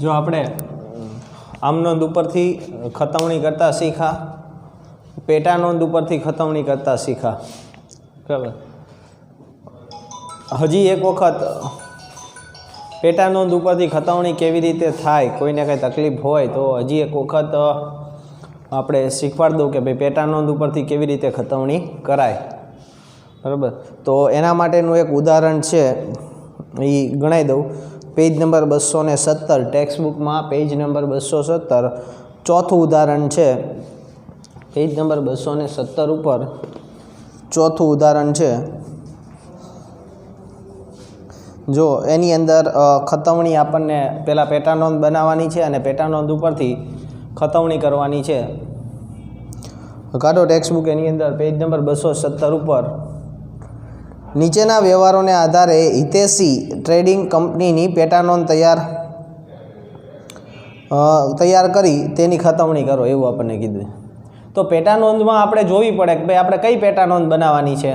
जो આપણે આમ નોંધ ઉપરથી ખતવણી કરતા શીખા, પેટા નોંધ ઉપરથી ખતવણી કરતા શીખા, બરાબર. હજી એક વખત પેટા નોંધ ઉપરથી ખતવણી કેવી રીતે થાય, કોઈને કંઈ તકલીફ હોય તો હજી એક વખત આપણે શીખવાડી દઉં કે ભાઈ પેટા નોંધ ઉપરથી કેવી રીતે ખતવણી કરાય, બરાબર. તો એના માટેનું એક ઉદાહરણ છે, એ ગણાવી દઉં. પેજ નંબર 217 ટેક્સ્ટ બુકમાં પેજ નંબર 217 ચોથું ઉદાહરણ છે. પેજ નંબર 217 ઉપર ચોથું ઉદાહરણ છે. જો એની અંદર ખતવણી આપણને પહેલાં પેટા નોંધ બનાવવાની છે અને પેટા નોંધ ઉપરથી ખતવણી કરવાની છે. કાઢો ટેક્સ્ટ બુક, એની અંદર પેજ નંબર 217 ઉપર નીચેના વ્યવહારોને આધારે હિતેશી ટ્રેડિંગ કંપનીની પેટા નોંધ તૈયાર કરી તેની ખતવણી કરો, એવું આપણને કીધું. તો પેટા નોંધમાં આપણે જોવી પડે કે ભાઈ આપણે કઈ પેટા નોંધ બનાવવાની છે.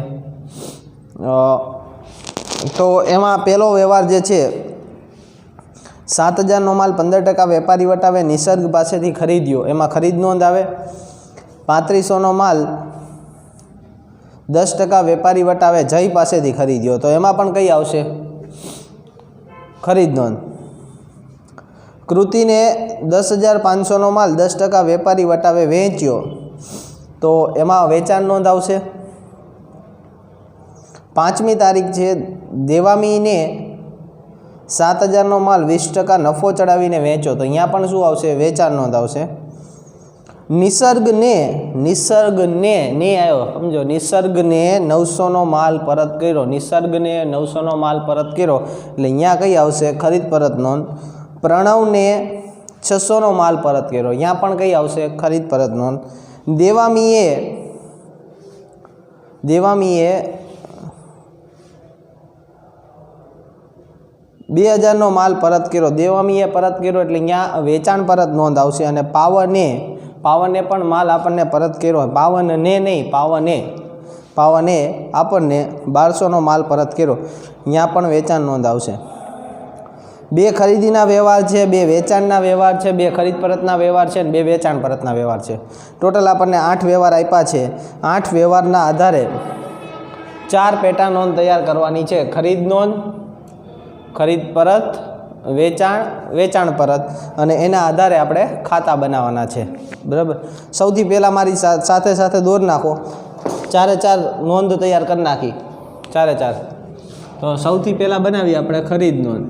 તો એમાં પહેલો વ્યવહાર જે છે, 7,000નો માલ 15% વેપારી વટાવે નિસર્ગ પાસેથી ખરીદ્યો, એમાં ખરીદ નોંધ આવે. 3500નો માલ 10% વેપારી વટાવે જય પાસેથી ખરીદ્યો, તો એમાં પણ કઈ આવશે? ખરીદ નોંધ. કૃતિને 10,500નો માલ 10% વેપારી વટાવે વેચ્યો, તો એમાં વેચાણ નોંધ આવશે. 5મી તારીખ છે, દેવામીને 7,000નો માલ 20% નફો ચડાવીને વેચ્યો, તો અહીંયા પણ શું આવશે? વેચાણ નોંધ આવશે. નિસર્ગને આવ્યો, સમજો, નિસર્ગને 900નો માલ પરત કર્યો, નિસર્ગને 900નો માલ પરત કર્યો, એટલે અહીંયા કઈ આવશે? ખરીદ પરત નોંધ. પ્રણવને 600નો માલ પરત કર્યો, અહીંયા પણ કઈ આવશે? ખરીદ પરત નોંધ. દેવામીએ 2,000નો માલ પરત કર્યો, દેવામીએ પરત કર્યો, એટલે અહીંયા વેચાણ પરત નોંધ આવશે. અને પાવને પણ માલ આપણને પરત કર્યો, પાવને નહીં, પાવને આપણને 1200નો માલ પરત કર્યો, અહીંયા પણ વેચાણ નોંધ આવશે. 2 ખરીદીના વ્યવહાર છે, 2 વેચાણના વ્યવહાર છે, 2 ખરીદ પરતના વ્યવહાર છે અને 2 વેચાણ પરતના વ્યવહાર છે. ટોટલ આપણને 8 વ્યવહાર આપ્યા છે. 8 વ્યવહારના આધારે 4 પેટા નોંધ તૈયાર કરવાની છે. ખરીદ નોંધ, ખરીદ પરત, વેચાણ પરત, અને એના આધારે આપણે ખાતા બનાવવાના છે, બરાબર. સૌથી પહેલાં મારી સાથે દોર નાખો. 4 નોંધ તૈયાર કરી નાખી, 4. તો સૌથી પહેલાં બનાવીએ આપણે ખરીદ નોંધ.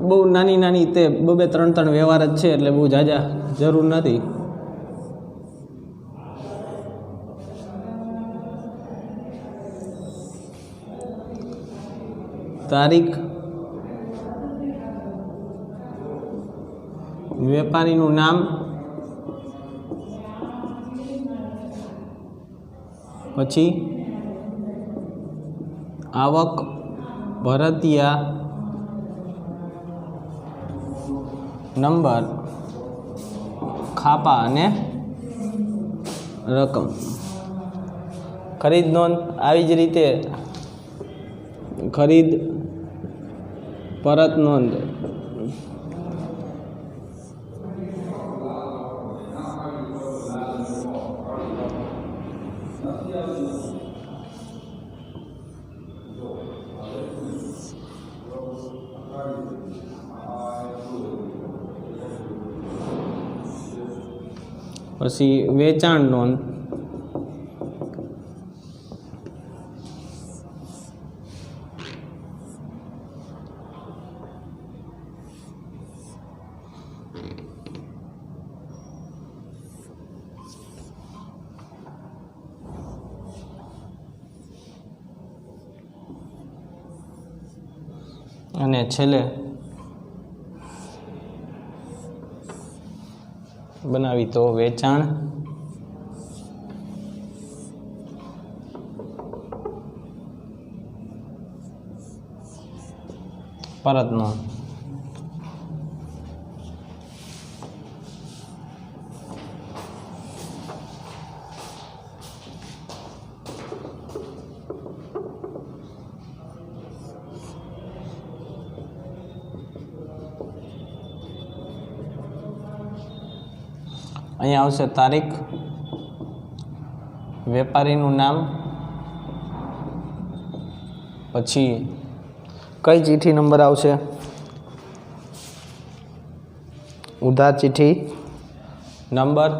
બહુ નાની તે 2-3 વ્યવહાર જ છે, એટલે બહુ ઝાઝા જરૂર નથી. તારીખ, વેપારીનું નામ, પછી આવક, ભરતિયા નંબર, ખાપા અને રકમ. ખરીદ નોંધ આવી જ રીતે ખરીદ પરત નોંધ, પછી વેચાણ નોંધ, અને છેલ્લે બનાવી તો વેચાણ પરત નોંધ. અહીંયા આવશે તારીખ, વેપારીનું નામ, પછી કઈ ચિઠ્ઠી નંબર આવશે, ઉધાર ચિઠ્ઠી નંબર,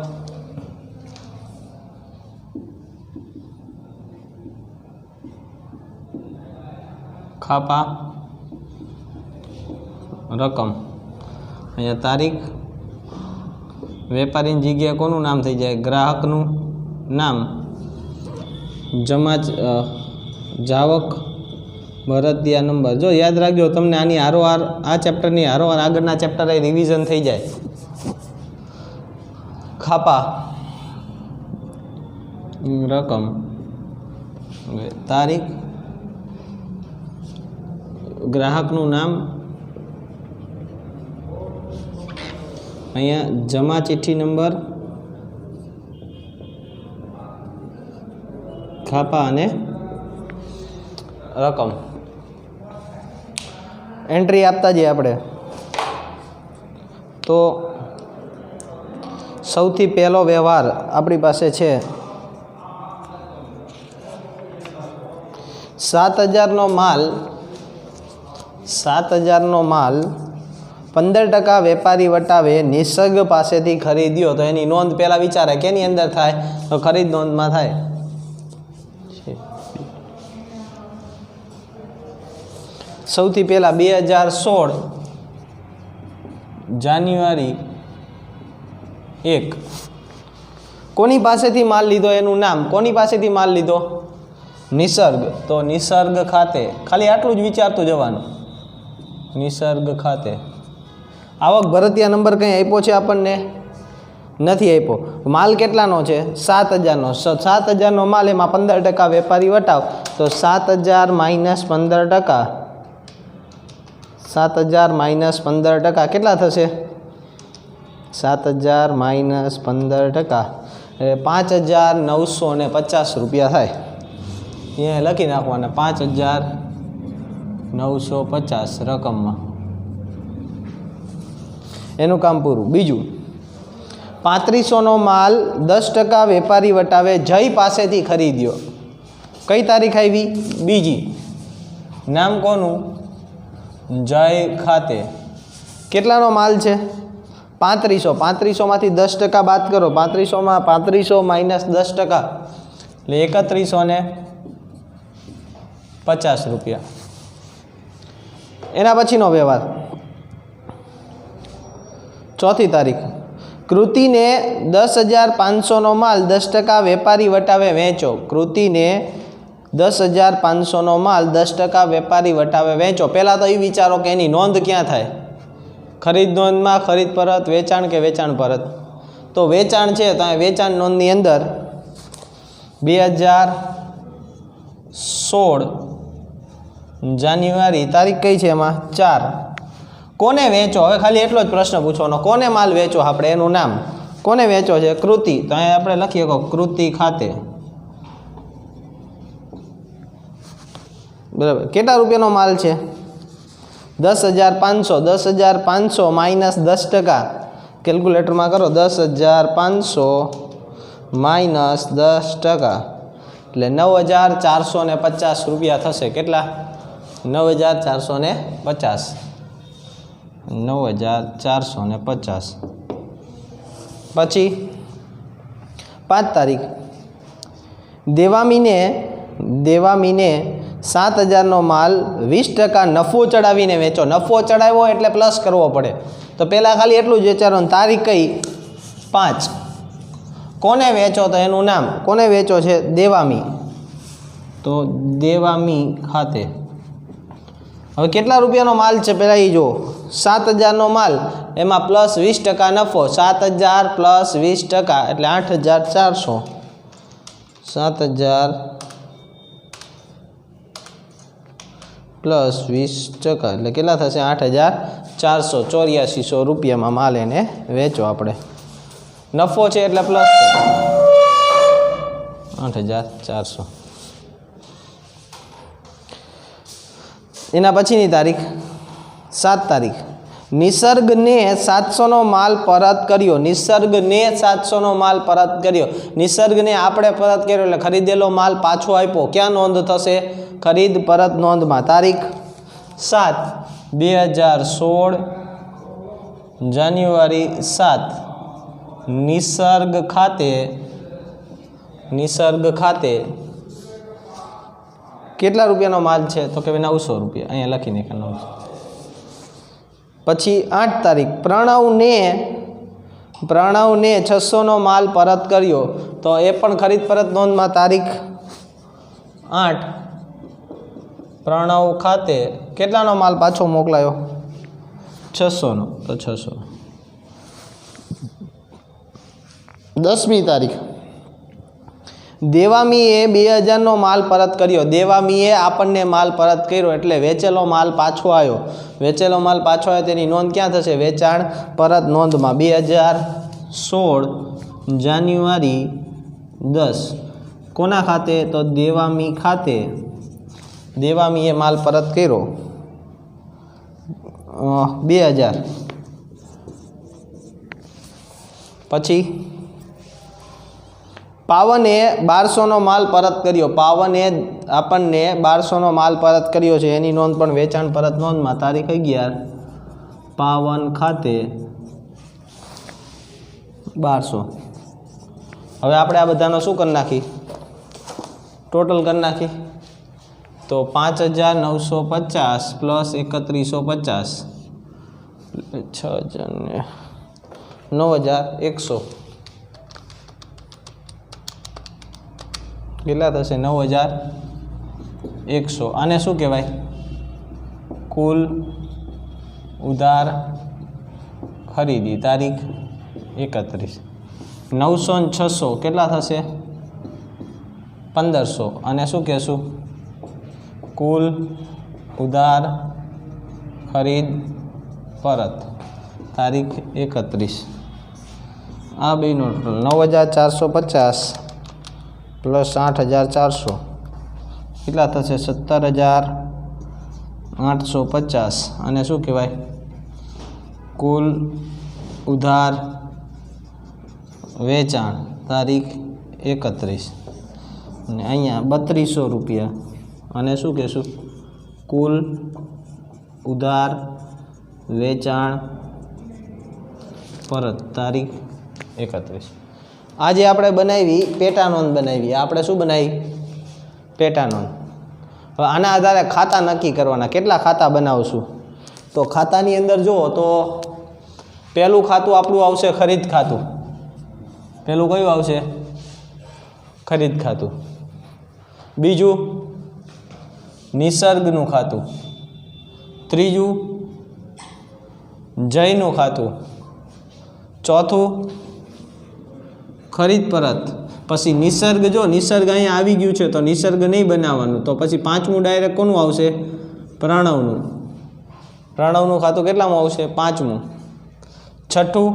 ખાપા, રકમ. અહીંયા તારીખ, વેપારીની જગ્યાએ કોનું નામ થઈ જાય, ગ્રાહકનું નામ, જાવક, ભરતિયા નંબર. જો યાદ રાખજો, તમને આની હારોહાર આ ચેપ્ટરની હારોહાર આગળના ચેપ્ટર રિવિઝન થઈ જાય. ખાપા, રકમ, તારીખ, ગ્રાહકનું નામ, અહીંયા જમા ચિઠ્ઠી નંબર, ખાપા અને રકમ. એન્ટ્રી આપતા જઈએ આપણે. તો સૌથી પહેલો વ્યવહાર આપણી પાસે છે 7,000નો માલ, 7,000નો માલ 15% વેપારી વટાવે નિસર્ગ પાસેથી ખરીદ્યો. તો એની નોંધ પહેલાં વિચારે કેની અંદર થાય, તો ખરીદ નોંધમાં થાય. સૌથી પહેલાં 2016 જાન્યુઆરી 1 કોની પાસેથી માલ લીધો, એનું નામ, કોની પાસેથી માલ લીધો, નિસર્ગ. તો નિસર્ગ ખાતે, ખાલી આટલું જ વિચારતું જવાનું, નિસર્ગ ખાતે. આવક ભરતિયા નંબર કંઈ આપ્યો છે આપણને, નથી આપ્યો. માલ કેટલાનો છે, 7,000નો. 7,000નો માલ, એમાં 15% વેપારી વટાવ, તો 7,000 - 15%, 7,000 - 15% કેટલા થશે, 7,000 - 15% એટલે 5,950 રૂપિયા થાય. અહીંયા લખી નાખવાના 5,950 રકમમાં. એનું કામ પૂરું. બીજું, 3500નો માલ 10% વેપારી વટાવે જય પાસેથી ખરીદ્યો. કઈ તારીખ આવી, બીજી. નામ કોનું, જય ખાતે. કેટલાનો માલ છે, 3500. 3500માંથી 10% બાદ કરો. 3500માં 3500 - 10% એટલે 3,150 રૂપિયા. એના પછીનો વ્યવહાર, ચોથી તારીખ. કૃતિને 10,500નો માલ 10% વેપારી વટાવે વેચો. કૃતિને 10,500નો માલ 10% વેપારી વટાવે વેચો. પહેલાં તો એ વિચારો કે એની નોંધ ક્યાં થાય, ખરીદ નોંધમાં, ખરીદ પરત, વેચાણ કે વેચાણ પરત. તો વેચાણ છે, તો વેચાણ નોંધની અંદર 2016 જાન્યુઆરી તારીખ કઈ છે, એમાં 4. કોને વેચો, હવે ખાલી એટલો જ પ્રશ્ન પૂછવાનો, કોને માલ વેચો, આપણે એનું નામ, કોને વેચો છે, કૃતિ. તો અહીંયા આપણે લખીએ કહો કૃતિ ખાતે. બરાબર. કેટલા રૂપિયાનો માલ છે, 10,500. 10,500 - 10%, કેલ્ક્યુલેટરમાં કરો. 10,500 - 10% એટલે 9,450 રૂપિયા થશે. કેટલા, 9,450. 9,450. પછી 5 તારીખ. દેવામીને 7,000નો માલ 20% નફો ચડાવીને વેચો. નફો ચડાવ્યો એટલે પ્લસ કરવો પડે. તો પહેલાં ખાલી એટલું જ વિચારવાનું, તારીખ કઈ, 5. કોને વેચો, તો એનું નામ, કોને વેચો છે, દેવામી. તો દેવામી ખાતે. હવે કેટલા રૂપિયાનો માલ છે, પહેલાં એ જો, 7,000નો માલ, એમાં પ્લસ 20% નફો. 7,000 પ્લસ 20% એટલે 8,400. 7,000 પ્લસ 20% એટલે કેટલા થશે, 8,400. 8400 રૂપિયામાં માલ એને વેચો આપણે. નફો છે એટલે પ્લસ 8,400. એના પછીની તારીખ 7 તારીખ. નિસર્ગને 700નો માલ પરત કર્યો. નિસર્ગને 700નો માલ પરત કર્યો. નિસર્ગને આપણે પરત કર્યો એટલે ખરીદેલો માલ પાછો આપ્યો. ક્યાં નોંધ થશે? ખરીદ પરત નોંધમાં. તારીખ 7/2016 જાન્યુઆરી 7 નિસર્ગ ખાતે કેટલા રૂપિયાનો માલ છે? તો કે 900 રૂપિયા. અહીંયા લખી નાખે 900. પછી 8 તારીખ પ્રણવને 600નો માલ પરત કર્યો. તો એ પણ ખરીદ પરત નોંધમાં. તારીખ 8 પ્રણવ ખાતે કેટલાનો માલ પાછો મોકલાયો? 600નો. તો 600. 10મી તારીખ દેવામીએ 2000નો માલ પરત કર્યો. દેવામીએ આપણને માલ પરત કર્યો એટલે વેચેલો માલ પાછો આવ્યો. વેચેલો માલ પાછો આવ્યો તેની નોંધ ક્યાં થશે? વેચાણ પરત નોંધમાં. 2016 જાન્યુઆરી 10 કોના ખાતે? તો દેવામી ખાતે. દેવામીએ માલ પરત કર્યો 2000. પછી પાવને 1200નો માલ પરત કર્યો. પાવને આપણને 1200નો માલ પરત કર્યો છે એની નોંધ પણ વેચાણ પરત નોંધમાં. તારીખ 11 પાવન ખાતે 1200. હવે આપણે આ બધાનો શું કરી નાખી? ટોટલ કરી નાખી. તો 5950 પ્લસ 3150 9100 કેટલા થશે? 9100. આને શું કહેવાય? કુલ ઉધાર ખરીદી. તારીખ 31. 900 ને 600 કેટલા થશે? 1500. અને શું કહેશું? કુલ ઉધાર ખરીદ પરત. તારીખ 31. આ બેનો ટોટલ 9450 પ્લસ 8400 કેટલા થશે? 17850. અને શું કહેવાય? કુલ ઉધાર વેચાણ. તારીખ 31. અને અહીંયા 3200 રૂપિયા. અને શું કહેશું? કુલ ઉધાર વેચાણ પરત. તારીખ 31. આજે આપણે બનાવી પેટા નોંધ બનાવી. આપણે શું બનાવી? પેટા નોંધ. હવે આના આધારે ખાતા નક્કી કરવાના. કેટલા ખાતા બનાવશું? તો ખાતાની અંદર જુઓ તો પહેલું ખાતું આપણું આવશે ખરીદ ખાતું. પહેલું કયું આવશે? ખરીદ ખાતું. બીજું નિસર્ગનું ખાતું. ત્રીજું જયનું ખાતું. ચોથું ખરીદ પરત. પછી નિસર્ગ. જો નિસર્ગ અહીંયા આવી ગયું છે તો નિસર્ગ નહીં બનાવવાનું. તો પછી પાંચમું ડાયરેક્ટ કોનું આવશે? પ્રણવનું. પ્રણવનું ખાતું કેટલામાં આવશે? પાંચમું. છઠ્ઠું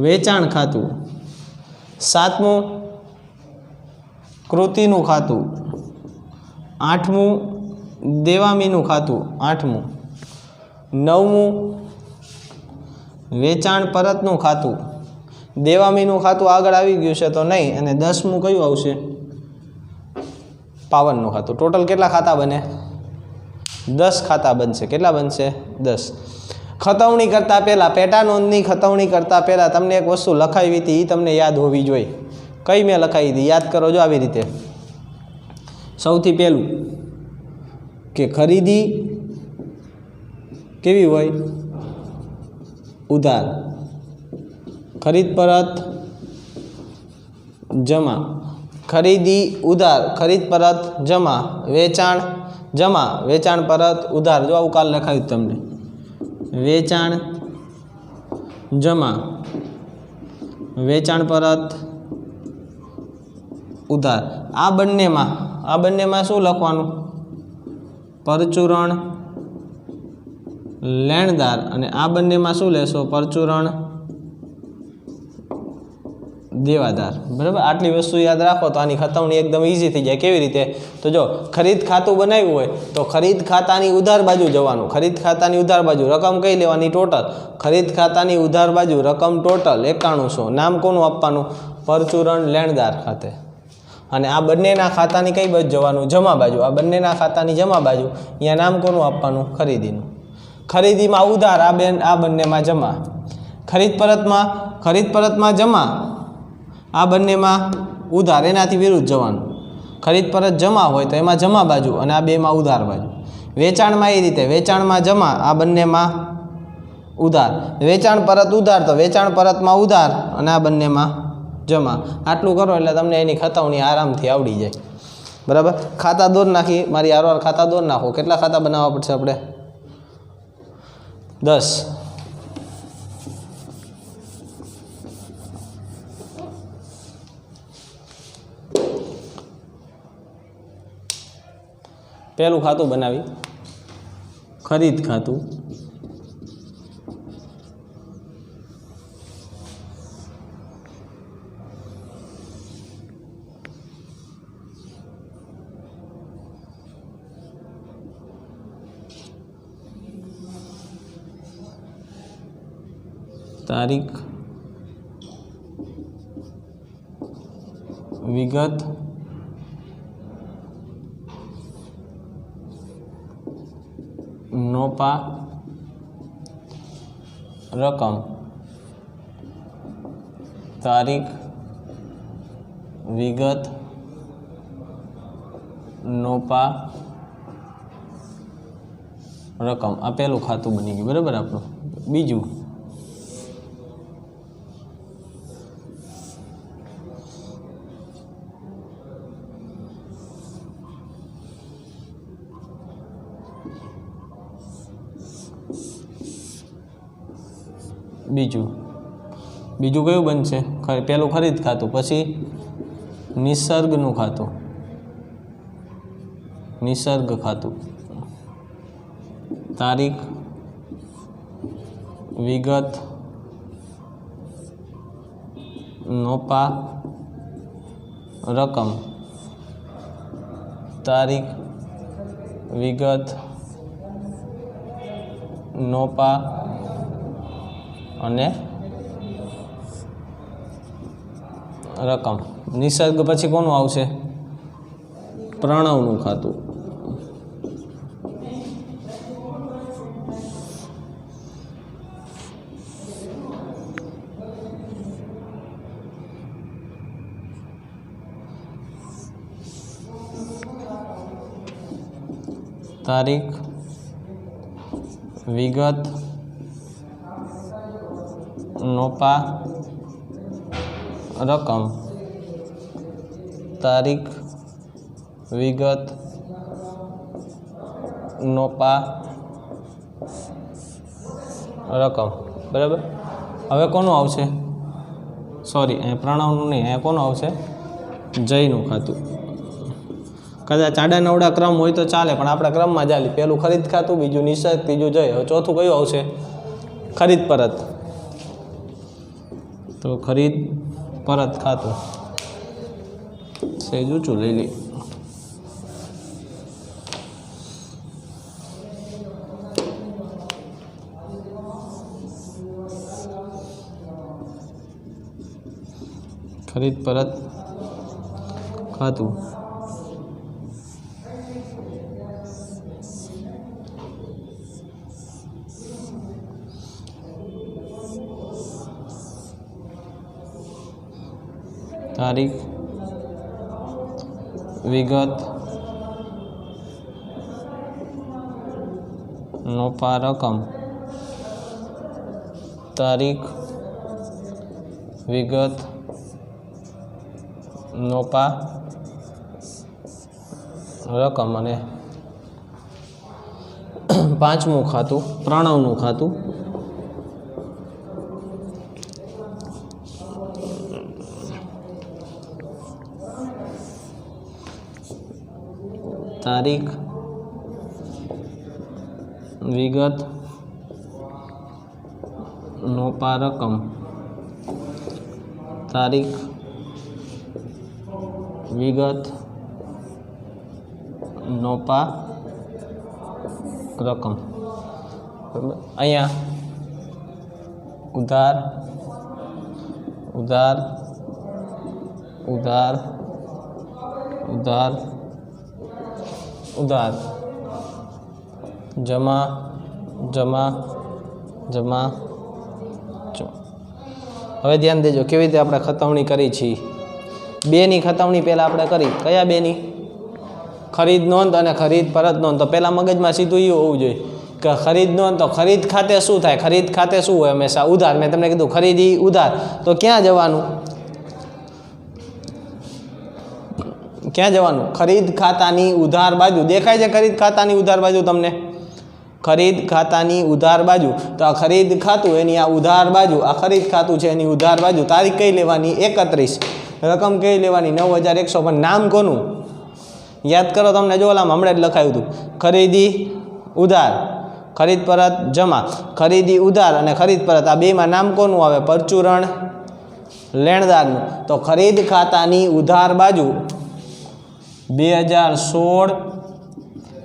વેચાણ ખાતું. સાતમું કૃતિનું ખાતું. આઠમું દેવામીનું ખાતું. આઠમું. નવમું વેચાણ પરતનું ખાતું. દેવામીનું ખાતું આગળ આવી ગયું છે તો નહીં. અને 10મું કયું આવશે? પાવનનું ખાતું. ટોટલ કેટલા ખાતા બને? 10 ખાતા બનશે. કેટલા બનશે? 10. ખતવણી કરતાં પહેલાં, પેટા નોંધની ખતવણી કરતાં પહેલાં તમને એક વસ્તુ લખાવી હતી, એ તમને યાદ હોવી જોઈએ. કઈ મેં લખાવી હતી? યાદ કરો. જો આવી રીતે. સૌથી પહેલું કે ખરીદી કેવી હોય? ઉધાર. ખરીદ પરત જમા. ખરીદી ઉધાર. ખરીદ પરત જમા. વેચાણ જમા. વેચાણ પરત ઉધાર. જો આવું કાલ લખાયું તમને. વેચાણ જમા. વેચાણ પરત ઉધાર. આ બંનેમાં શું લખવાનું? પરચુરણ લેણદાર. અને આ બંનેમાં શું લેશો? પરચુરણ देवादार। बराबर, आटली वस्तु याद राखो तो आनी खतवणी एकदम ईजी थी जाए। केवी रीते? तो जो खरीद खातुं बनाव्युं होय तो खरीद खातानी उधार बाजू जवानुं। खरीद खातानी उधार बाजू रकम कई लेवानी? टोटल। खरीद खातानी उधार बाजू रकम टोटल 9100। नाम कोनुं आपवानुं? परचुरण लेणदार खाते। अने आ बंनेना खातानी कई बाजू जवानुं? जमा बाजू। आ बंनेना खातानी जमा बाजू, अहींया नाम कोनुं आपवानुं? खरीदीनुं। खरीदीमां उधार, आ बंनेमां जमा। खरीद परतमां जमा, आ बंनेमां उधार, एनाथी विरुद्ध जवानुं। खरीद परत जमा होय तो एमां जमा बाजू अने आ बेमां उधार बाजू। वेचाणमां ए रीते, वेचाणमां जमा, आ बंनेमां उधार। वेचाण परत उधार तो वेचाण परतमां उधार अने आ बंनेमां जमा। आटલું કરો એટલે તમને એની ખતાવણી આરામથી આવડી જાય। બરાબર, ખાતા દોર નાખી, મારી હારવાર ખાતા દોર નાખો। કેટલા ખાતા બનાવવા પડશે આપણે? 10। પહેલું ખાતું બનાવી, ખરીદ ખાતું। तारीख, विगत, नोपा, रकम। तारीख, विगत, नोपा, रकम। आ पहलू खातुं बनी गयुं। बराबर, आपणुं बीजું बीजું કયું બનશે? પહેલું ખરીદ ખાતું, પછી નિસર્ગનું ખાતું, નિસર્ગ ખાતું। તારીખ, વિગત, નોપા, રકમ। તારીખ, વિગત, નોપા અને રકમ। નિસર્ગ પછી કોનું આવશે? પ્રણવનું ખાતું। તારીખ, વિગત, नोपा, रकम। तारीख, विगत, नोपा, रकम। बराबर, हवे कोनु आवशे? सॉरी, प्रणवनु नहीं, अँ कोनु आवशे? जयनु खातुं। कदाच आड़ा नवड़ा क्रम होय तो चाले, पण आपणे क्रम में चाले। पहेलुं खरीद खातुं, बीजुं निसर्ग, तीजुं जय। हवे चौथुं कयुं आवशे? खरीद परत। तो खरीद परत खातुं सहेज ऊँचું લઈ લે। खरीद परत खातुं। तारीख, विगत, नोपा, रकम। तारीख, विगत, नोपा, रकम अने पांचमું ખાતું પ્રણવનું ખાતું। तारीख, विगत, नोपा, रकम। તારીખ વિગત નોપા રકમ અહીંયા ઉધાર ઉધાર ઉધાર ઉધાર ઉધાર જમા જમા જમા હવે ધ્યાન દેજો કેવી રીતે આપણે ખતવણી કરી છીએ બેની ખતવણી પહેલાં આપણે કરી કયા બેની ખરીદ નોંધ અને ખરીદ પરત નોંધ તો પહેલાં મગજમાં સીધું એવું હોવું જોઈએ કે ખરીદ નોંધ તો ખરીદ ખાતે શું થાય ખરીદ ખાતે શું હોય હંમેશા ઉધાર મેં તમને કીધું ખરીદી ઉધાર તો ક્યાં જવાનું ક્યાં જવાનું ખરીદ ખાતાની ઉધાર બાજુ દેખાય છે ખરીદ ખાતાની ઉધાર બાજુ તમને ખરીદ ખાતાની ઉધાર બાજુ તો આ ખરીદ ખાતું એની આ ઉધાર બાજુ આ ખરીદ ખાતું છે એની ઉધાર બાજુ તારીખ કઈ લેવાની 31 રકમ કઈ લેવાની 9100 પણ નામ કોનું યાદ કરો તમને જો ઓલામાં હમણાં જ લખાયું હતું ખરીદી ઉધાર ખરીદ પરત જમા ખરીદી ઉધાર અને ખરીદ પરત આ બેમાં નામ કોનું આવે પરચુરણ લેણદારનું તો ખરીદ ખાતાની ઉધાર બાજુ 2016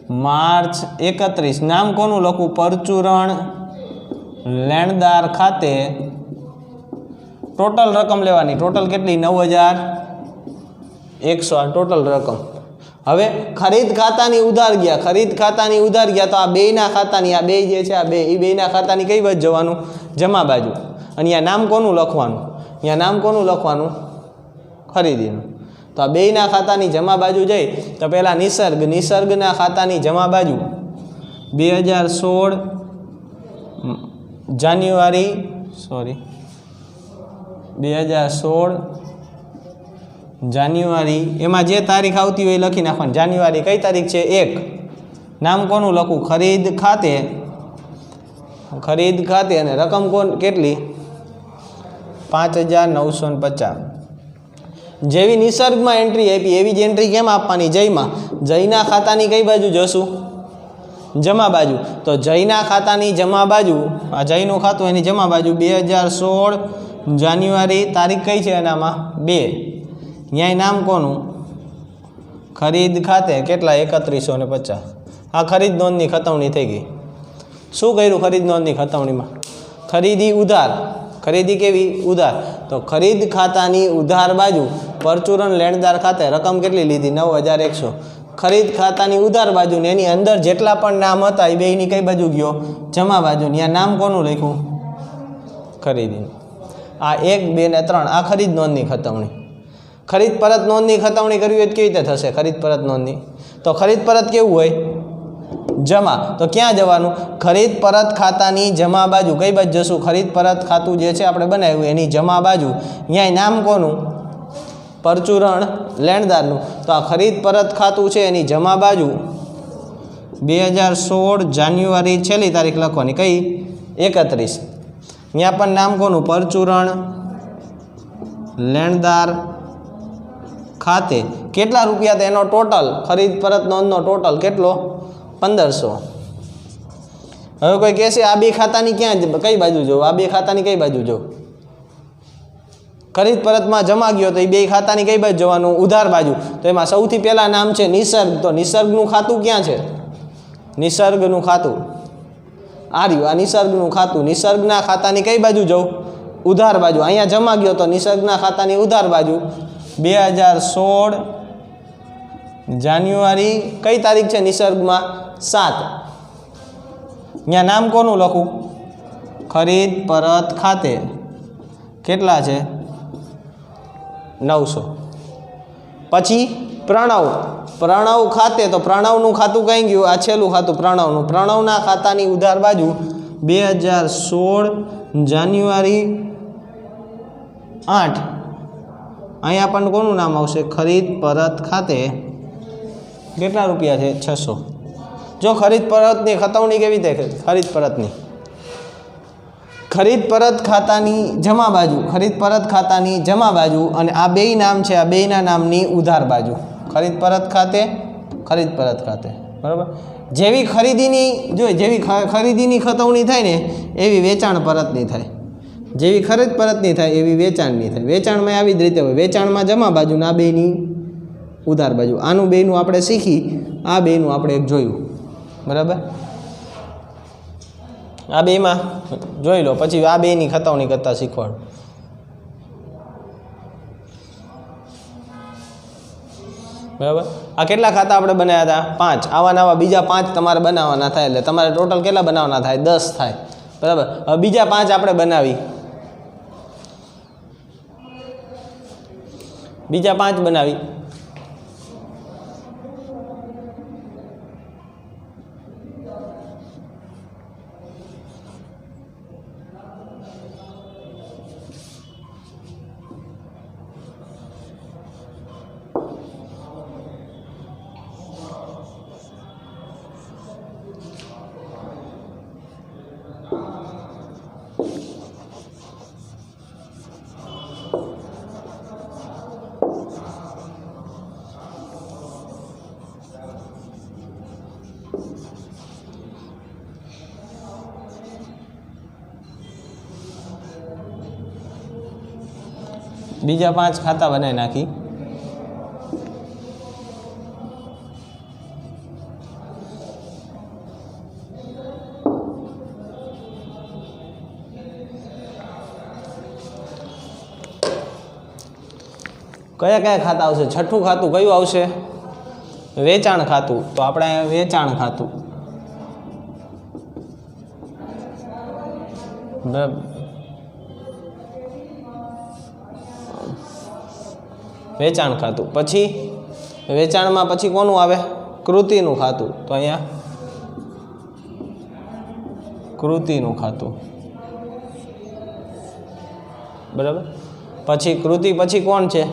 માર્ચ 31 નામ કોનું લખું પરચુરણ લેણદાર ખાતે ટોટલ રકમ લેવાની ટોટલ કેટલી 9100 ટોટલ રકમ હવે ખરીદ ખાતાની ઉધાર ગયા ખરીદ ખાતાની ઉધાર ગયા તો આ બેયના ખાતાની આ બે જે છે આ બે એ બેયના ખાતાની કઈ બાજુ જવાનું જમા બાજુ અને અહીંયા નામ કોનું લખવાનું અહીંયા નામ કોનું લખવાનું ખરીદીનું તો આ બેયના ખાતાની જમા બાજુ જઈ તો પહેલાં નિસર્ગના ખાતાની જમા બાજુ 2016 જાન્યુઆરી 2016 જાન્યુઆરી એમાં જે તારીખ આવતી હોય એ લખી નાખવાની જાન્યુઆરી કઈ તારીખ છે 1 નામ કોનું લખું ખરીદ ખાતે અને રકમ કોણ કેટલી 5950 જેવી નિસર્ગમાં એન્ટ્રી આપી એવી જ એન્ટ્રી કેમ આપવાની જયના ખાતાની કઈ બાજુ જશું જમા બાજુ તો જયના ખાતાની જમા બાજુ આ જયનું ખાતું એની જમા બાજુ 2016 જાન્યુઆરી તારીખ કઈ છે એનામાં 2 ન્યાય નામ કોનું ખરીદ ખાતે કેટલા 3150 આ ખરીદ નોંધની ખતવણી થઈ ગઈ શું કર્યું ખરીદ નોંધની ખતવણીમાં ખરીદી ઉધાર ખરીદી કેવી ઉધાર તો ખરીદ ખાતાની ઉધાર બાજુ પરચુરણ લેણદાર ખાતે રકમ કેટલી લીધી 9100 ખરીદ ખાતાની ઉધાર બાજુ ને એની અંદર જેટલા પણ નામ હતા એ બેયની કઈ બાજુ ગયો જમા બાજુ ત્યાં નામ કોનું લખ્યું ખરીદી આ 1 2 ને 3 આ ખરીદ નોંધની ખતવણી ખરીદ પરત નોંધની ખતવણી કરવી હોય તો કેવી રીતે થશે ખરીદ પરત નોંધની તો ખરીદ પરત કેવું હોય જમા તો ક્યાં જવાનું ખરીદ પરત ખાતાની જમા બાજુ કઈ બાજુ જશું ખરીદ પરત ખાતું જે છે આપણે બનાવ્યું એની જમા બાજુ અહીંયા નામ કોનું પરચુરણ લેણદારનું તો આ ખરીદ પરત ખાતું છે એની જમા બાજુ 2016 જાન્યુઆરી છેલ્લી તારીખ લખવાની કઈ 31 અહીંયા પણ નામ કોનું પરચુરણ લેણદાર ખાતે કેટલા રૂપિયા એનો ટોટલ ખરીદ પરત નોંધનો ટોટલ કેટલો 1500 હવે કોઈ કહેશે આ બે ખાતાની ક્યાં કઈ બાજુ જવું આ બે ખાતાની કઈ બાજુ જવું ખરીદ પરતમાં જમા ગયો તો એ બે ખાતાની કઈ બાજુ જવાનું ઉધાર બાજુ તો એમાં સૌથી પહેલાં નામ છે નિસર્ગ તો નિસર્ગનું ખાતું ક્યાં છે નિસર્ગનું ખાતું આ રહ્યું આ નિસર્ગનું ખાતું નિસર્ગના ખાતાની કઈ બાજુ જવું ઉધાર બાજુ અહીંયા જમા ગયો તો નિસર્ગના ખાતાની ઉધાર બાજુ 2016 જાન્યુઆરી કઈ તારીખ છે નિસર્ગમાં 7 અહીંયા નામ કોનું લખું ખરીદ પરત ખાતે કેટલા છે 900 પછી પ્રણવ ખાતે તો પ્રણવનું ખાતું કઈ ગયું આ છેલ્લું ખાતું પ્રણવના ખાતાની ઉધાર બાજુ 2016 જાન્યુઆરી 8 અહીંયા પણ કોનું નામ આવશે ખરીદ પરત ખાતે કેટલા રૂપિયા છે 600 જો ખરીદ પરતની ખતવણી કેવી રીતે ખરીદ પરત ખાતાની જમા બાજુ અને આ બેય નામ છે આ બેયના નામની ઉધાર બાજુ ખરીદ પરત ખાતે બરાબર જેવી ખરીદીની ખતવણી થાય ને એવી વેચાણ પરતની થાય જેવી ખરીદ પરતની થાય એવી વેચાણની થાય। વેચાણમાં આવી જ રીતે હોય, વેચાણમાં જમા બાજુ ને આ બેની ઉધાર બાજુ। આનું બેનું આપણે શીખી, આ બેનું આપણે એક જોયું, બરાબર। આ બેમાં જોઈ લો, પછી આ બેની ખતાવણી કરતાં શીખવાડું। બરાબર। આ કેટલા ખાતા આપણે બનાવ્યા હતા? 5। આવા નવા બીજા 5 તમારે બનાવવાના થાય, એટલે તમારે ટોટલ કેટલા બનાવવાના થાય? 10 થાય, બરાબર। હવે બીજા 5 આપણે બનાવી, બીજા 5 બનાવી। બીજા 5 ખાતા બનાવી નાખી। કયા કયા ખાતા આવશે? છઠ્ઠું ખાતું કયું આવશે? વેચાણ ખાતું। તો આપણે અહીંયા વેચાણ ખાતું, બરાબર। વેચાણ ખાતું પછી વેચાણમાં પછી કોનું આવે? કૃતિનું ખાતું। તો અહીંયા કૃતિનું ખાતું, બરાબર। પછી કૃતિ પછી કોણ છે?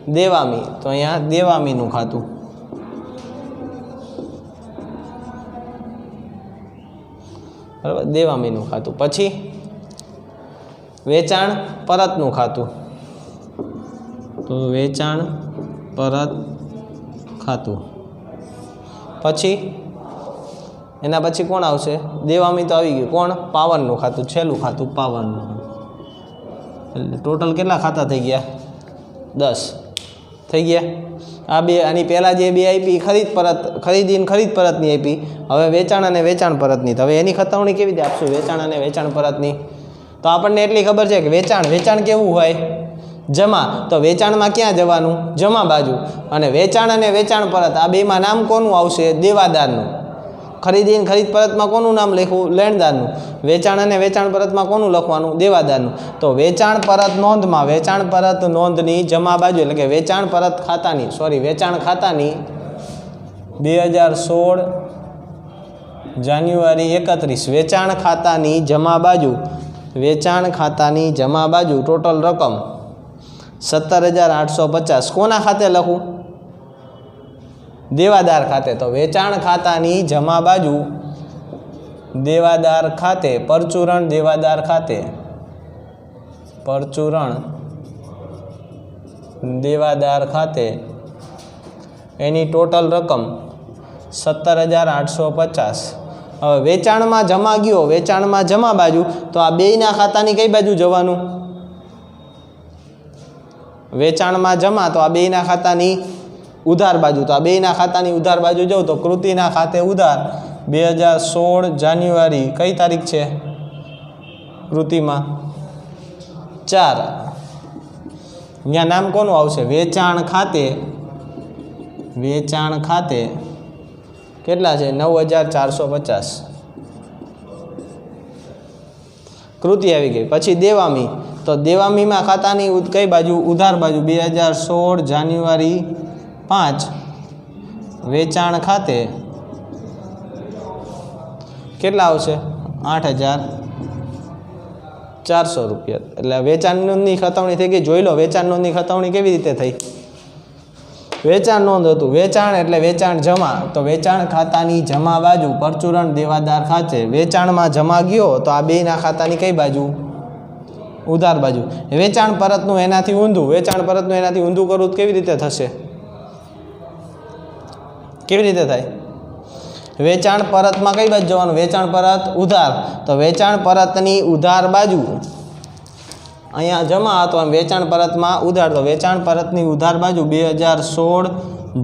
દેવામી। તો અહીંયા દેવામીનું ખાતું, બરાબર, દેવામીનું ખાતું। પછી વેચાણ પરતનું ખાતું, તો વેચાણ પરત ખાતું। પછી એના પછી કોણ આવશે? દેવામી તો આવી ગયું, કોણ? પાવનનું ખાતું, છેલ્લું ખાતું પાવનનું। એટલે ટોટલ કેટલા ખાતા થઈ ગયા? 10 થઈ ગયા। આ બે, આની પહેલાં જે બે આપી ખરીદી ખરીદ પરતની આપી, હવે વેચાણ અને વેચાણ પરતની। તો હવે એની ખતાવણી કેવી રીતે આપશું? વેચાણ અને વેચાણ પરતની। તો આપણને એટલી ખબર છે કે વેચાણ કેવું હોય? જમા। તો વેચાણમાં ક્યાં જવાનું? જમા બાજુ। અને વેચાણ અને વેચાણ પરત આ બેમાં નામ કોનું આવશે? દેવાદારનું। ખરીદી ખરીદ પરતમાં કોનું નામ લખવું? લેણદારનું। વેચાણ અને વેચાણ પરતમાં કોનું લખવાનું? દેવાદારનું। તો વેચાણ પરત નોંધમાં વેચાણ પરત નોંધની જમા બાજુ, એટલે કે વેચાણ પરત ખાતાની, વેચાણ ખાતાની 2016 જાન્યુઆરી 31 વેચાણ ખાતાની જમા બાજુ, વેચાણ ખાતાની જમા બાજુ ટોટલ રકમ 17,850 કોના ખાતે લખું? દેવાદાર ખાતે। તો વેચાણ ખાતાની જમા બાજુ દેવાદાર ખાતે, પરચુરણ દેવાદાર ખાતે, પરચુરણ દેવાદાર ખાતે એની ટોટલ રકમ 17,850। હવે વેચાણમાં જમા ગયો, વેચાણમાં જમા બાજુ, તો આ બેયના ખાતાની કઈ બાજુ જવાનું? વેચાણમાં જમા, તો આ બેયના ખાતાની ઉધાર બાજુ। તો આ બેયના ખાતાની ઉધાર બાજુ જાઉં તો કૃતિના ખાતે ઉધાર 2016 જાન્યુઆરી કઈ તારીખ છે? કૃતિમાં 4। અહીંયા નામ કોનું આવશે? વેચાણ ખાતે, વેચાણ ખાતે કેટલા છે? 9,450 કૃતિ આવી ગઈ। પછી દેવામી, તો દેવામીમાં ખાતાની કઈ બાજુ? ઉધાર બાજુ 2016 જાન્યુઆરી 5 વેચાણ ખાતે કેટલા આવશે? 8,400 રૂપિયા। એટલે વેચાણ નોંધની ખતાવણી થઈ ગઈ। જોઈ લો વેચાણ નોંધની ખતાવણી કેવી રીતે થઈ? વેચાણ નોંધ હતું, વેચાણ એટલે વેચાણ જમા, તો વેચાણ ખાતાની જમા બાજુ પરચુરણ દેવાદાર ખાતે વેચાણમાં જમા ગયો, તો આ બેયના ખાતાની કઈ બાજુ? ઉધાર બાજુ। વેચાણ પરતનું એનાથી ઊંધું, વેચાણ પરતનું એનાથી ઊંધું કરવું કેવી રીતે થશે? કેવી રીતે થાય? વેચાણ પરતમાં કઈ બાજુ જવાનું? વેચાણ પરત ઉધાર, તો વેચાણ પરતની ઉધાર બાજુ અહીંયા જમા હતો એમ વેચાણ પરતમાં ઉધાર, તો વેચાણ પરતની ઉધાર બાજુ 2016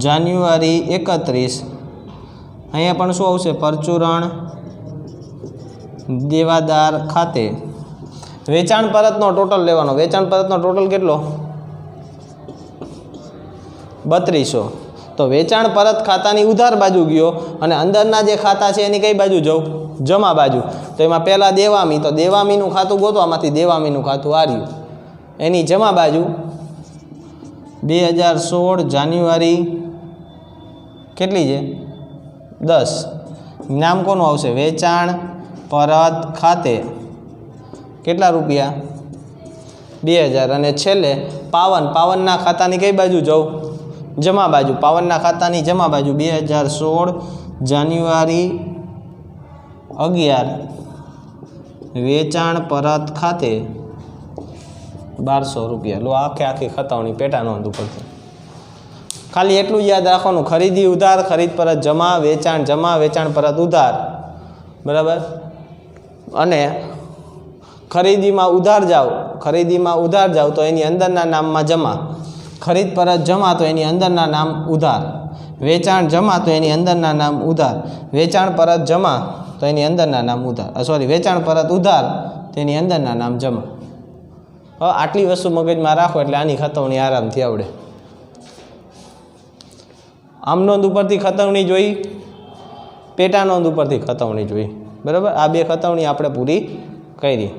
જાન્યુઆરી 31. અહીંયા પણ શું આવશે? પરચુરણ દેવાદાર ખાતે. વેચાણ પરતનો ટોટલ લેવાનો. વેચાણ પરતનો ટોટલ કેટલો? 3200. તો વેચાણ પરત ખાતાની ઉધાર બાજુ ગયો અને અંદરના જે ખાતા છે એની કઈ બાજુ જવું? જમા બાજુ. તો એમાં પહેલાં દેવામી, તો દેવામીનું ખાતું ગોતવામાંથી દેવામીનું ખાતું આર્યું, એની જમા બાજુ 2016 જાન્યુઆરી કેટલી છે? 10. નામ કોનું આવશે? વેચાણ પરત ખાતે. કેટલા રૂપિયા? 2000. અને છેલ્લે પાવન. પાવનના ખાતાની કઈ બાજુ જવું? જમા બાજુ. પાવનના ખાતાની જમા બાજુ 2016 જાન્યુઆરી 11 વેચાણ પરત ખાતે 1200 રૂપિયા. લો આખી ખતાવણી પેટા નોંધ ઉપરથી. ખાલી એટલું જ યાદ રાખવાનું, ખરીદી ઉધાર, ખરીદ પરત જમા, વેચાણ પરત ઉધાર. બરાબર. અને ખરીદીમાં ઉધાર જાઓ તો એની અંદરના નામમાં જમા, ખરીદ પરત જમા તો એની અંદરના નામ ઉધાર, વેચાણ જમા તો એની અંદરના નામ ઉધાર, વેચાણ પરત જમા તો એની અંદરના નામ ઉધાર, વેચાણ પરત ઉધાર તો એની અંદરના નામ જમા. હવે આટલી વસ્તુ મગજમાં રાખો એટલે આની ખતવણી આરામથી આવડે. આમ નોંધ ઉપરથી ખતવણી જોઈ, પેટા નોંધ ઉપરથી ખતવણી જોઈ. બરાબર. આ બે ખતવણી આપણે પૂરી કરી.